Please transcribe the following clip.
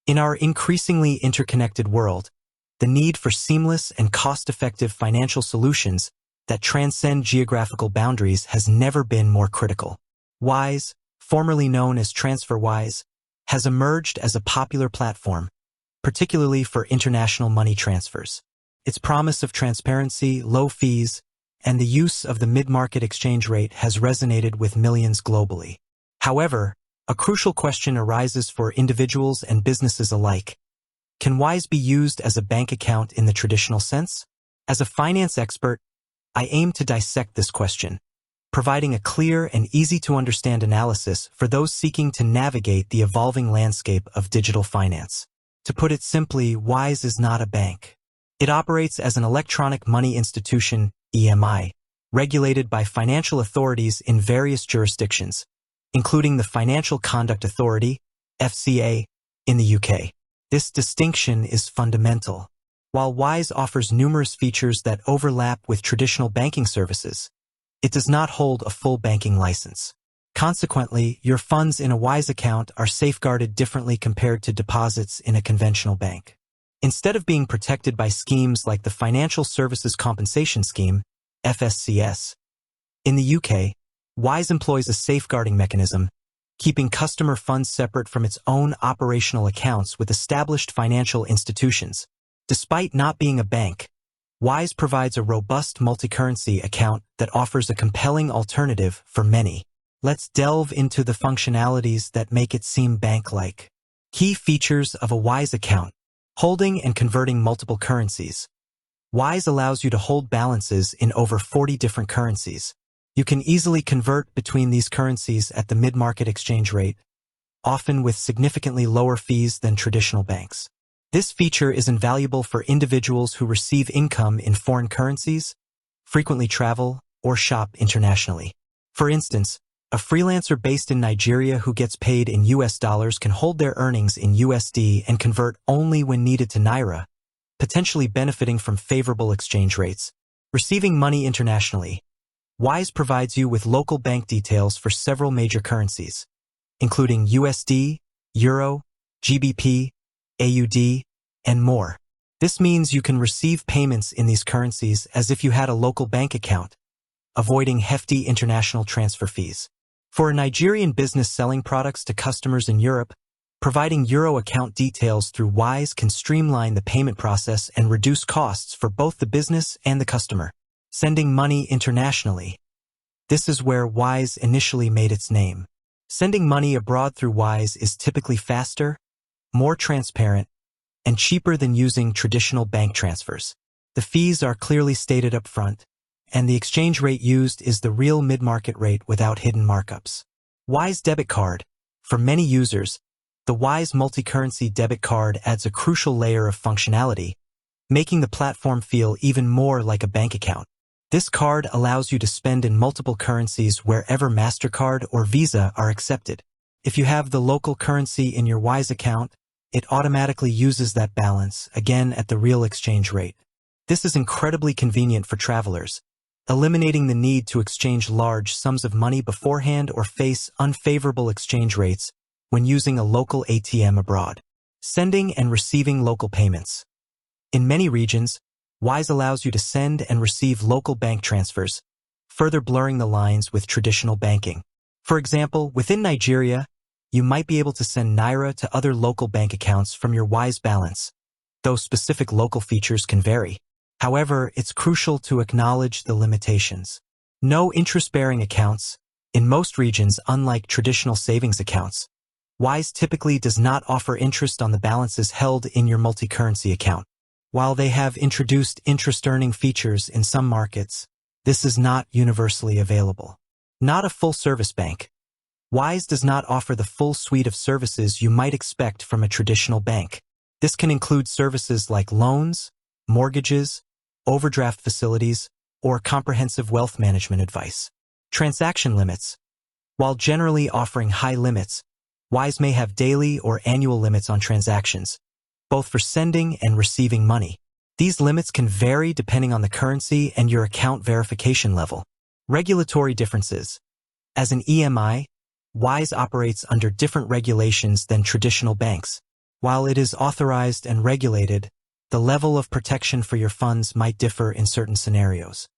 In our increasingly interconnected world, the need for seamless and cost-effective financial solutions that transcend geographical boundaries has never been more critical. Wise, formerly known as TransferWise, has emerged as a popular platform, particularly for international money transfers. Its promise of transparency, low fees, and the use of the mid-market exchange rate has resonated with millions globally. However, a crucial question arises for individuals and businesses alike. Can Wise be used as a bank account in the traditional sense? As a finance expert, I aim to dissect this question, providing a clear and easy-to-understand analysis for those seeking to navigate the evolving landscape of digital finance. To put it simply, Wise is not a bank. It operates as an electronic money institution, EMI, regulated by financial authorities in various jurisdictions, including the Financial Conduct Authority, FCA, in the UK. This distinction is fundamental. While Wise offers numerous features that overlap with traditional banking services, it does not hold a full banking license. Consequently, your funds in a Wise account are safeguarded differently compared to deposits in a conventional bank. Instead of being protected by schemes like the Financial Services Compensation Scheme, FSCS, in the UK, Wise employs a safeguarding mechanism, keeping customer funds separate from its own operational accounts with established financial institutions. Despite not being a bank, Wise provides a robust multi-currency account that offers a compelling alternative for many. Let's delve into the functionalities that make it seem bank-like. Key features of a Wise account: holding and converting multiple currencies. Wise allows you to hold balances in over 40 different currencies. You can easily convert between these currencies at the mid-market exchange rate, often with significantly lower fees than traditional banks. This feature is invaluable for individuals who receive income in foreign currencies, frequently travel, or shop internationally. For instance, a freelancer based in Nigeria who gets paid in US dollars can hold their earnings in USD and convert only when needed to Naira, potentially benefiting from favorable exchange rates. Receiving money internationally. Wise provides you with local bank details for several major currencies, including USD, Euro, GBP, AUD, and more. This means you can receive payments in these currencies as if you had a local bank account, avoiding hefty international transfer fees. For a Nigerian business selling products to customers in Europe, providing Euro account details through Wise can streamline the payment process and reduce costs for both the business and the customer. Sending money internationally. This is where Wise initially made its name. Sending money abroad through Wise is typically faster, more transparent, and cheaper than using traditional bank transfers. The fees are clearly stated up front, and the exchange rate used is the real mid-market rate without hidden markups. Wise Debit Card. For many users, the Wise multi-currency debit card adds a crucial layer of functionality, making the platform feel even more like a bank account. This card allows you to spend in multiple currencies wherever MasterCard or Visa are accepted. If you have the local currency in your Wise account, it automatically uses that balance, again at the real exchange rate. This is incredibly convenient for travelers, eliminating the need to exchange large sums of money beforehand or face unfavorable exchange rates when using a local ATM abroad. Sending and receiving local payments. In many regions, Wise allows you to send and receive local bank transfers, further blurring the lines with traditional banking. For example, within Nigeria, you might be able to send Naira to other local bank accounts from your Wise balance, though specific local features can vary. However, it's crucial to acknowledge the limitations. No interest-bearing accounts. In most regions, unlike traditional savings accounts, Wise typically does not offer interest on the balances held in your multi-currency account. While they have introduced interest-earning features in some markets, this is not universally available. Not a full-service bank. Wise does not offer the full suite of services you might expect from a traditional bank. This can include services like loans, mortgages, overdraft facilities, or comprehensive wealth management advice. Transaction limits. While generally offering high limits, Wise may have daily or annual limits on transactions, both for sending and receiving money. These limits can vary depending on the currency and your account verification level. Regulatory differences. As an EMI, Wise operates under different regulations than traditional banks. While it is authorized and regulated, the level of protection for your funds might differ in certain scenarios.